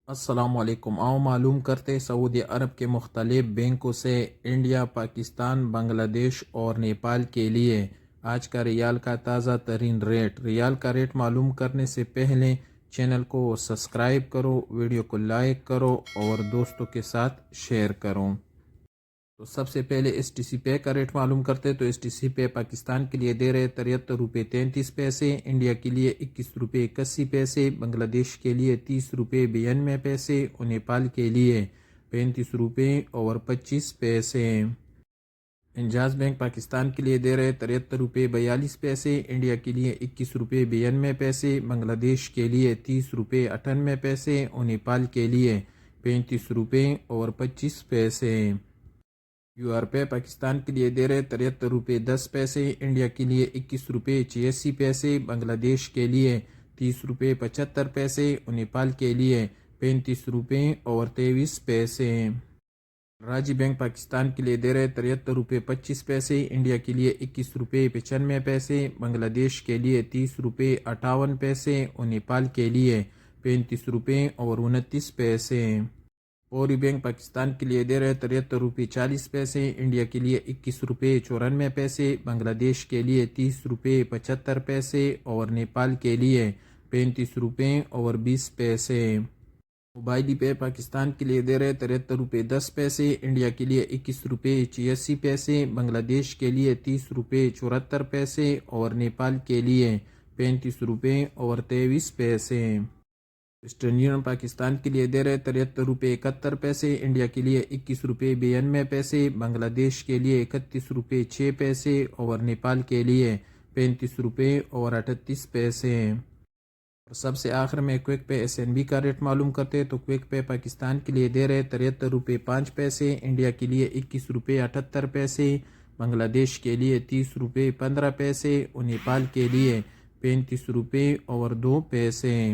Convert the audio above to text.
السلام علیکم۔ آؤ معلوم کرتے سعودی عرب کے مختلف بینکوں سے انڈیا، پاکستان، بنگلہ دیش اور نیپال کے لیے آج کا ریال کا تازہ ترین ریٹ۔ ریال کا ریٹ معلوم کرنے سے پہلے چینل کو سبسکرائب کرو، ویڈیو کو لائک کرو اور دوستوں کے ساتھ شیئر کرو۔ تو سب سے پہلے ایس ٹی سی پے کا ریٹ معلوم کرتے تو ایس ٹی سی پے پاکستان کے لیے دے رہے 73 روپے 33 پیسے، انڈیا کے لیے 21 روپے 81 پیسے، بنگلہ دیش کے لیے 30 روپے 92 پیسے اور نیپال کے لیے 35 روپے اور 25 پیسے۔ انجاز بینک پاکستان کے لیے دے رہے 73 روپے 42 پیسے، انڈیا کے لیے 21 روپے 92 پیسے، بنگلہ دیش کے لیے 30 روپے 98 پیسے اور نیپال کے لیے 35 روپے اور 25 پیسے۔ یو آر پے پاکستان کے لیے دے رہے 73 روپے 10 پیسے، انڈیا کے لیے 21 روپے 86 پیسے، بنگلہ دیش کے لیے 30 روپے 75 پیسے اور نیپال کے لیے 35 روپے اور 23 پیسے۔ راجی بینک پاکستان کے لیے دے رہے 73 روپے 25 پیسے، انڈیا کے لیے 21 روپے 95 پیسے، بنگلہ دیش کے لیے 30 روپے 58 پیسے اور نیپال کے لیے 35 روپے اور 29 پیسے۔ پوری بینک پاکستان کے لیے دے رہے 73 روپے 40 پیسے، انڈیا کے لیے 21 روپے 94 پیسے، بنگلہ دیش کے لیے 30 روپے 75 پیسے اور نیپال کے لیے 35 روپے اور 20 پیسے۔ موبائلی پے پاکستان کے لیے دے رہے 73 روپے 10 پیسے، انڈیا کے لیے 21 روپے 86 پیسے، بنگلہ دیش کے لیے 30 روپے 74 پیسے اور نیپال کے لیے 35 روپے اور 23 پیسے۔ ویسٹرن یونین پاکستان کے لیے دے رہے 73 روپے 71 پیسے، انڈیا کے لیے 21 روپے 92 پیسے، بنگلہ دیش کے لیے 31 روپے 6 پیسے اور نیپال کے لیے 35 روپے اور 38 پیسے۔ اور سب سے آخر میں quick pay S N B کا ریٹ معلوم کرتے تو کوئک پے پاکستان کے لیے دے رہے 73 روپے 5 پیسے، انڈیا کے لیے 21 روپے 78 پیسے، بنگلہ دیش کے لیے 30 روپے 15 پیسے اور نیپال کے لیے 35 روپے اور 2 پیسے۔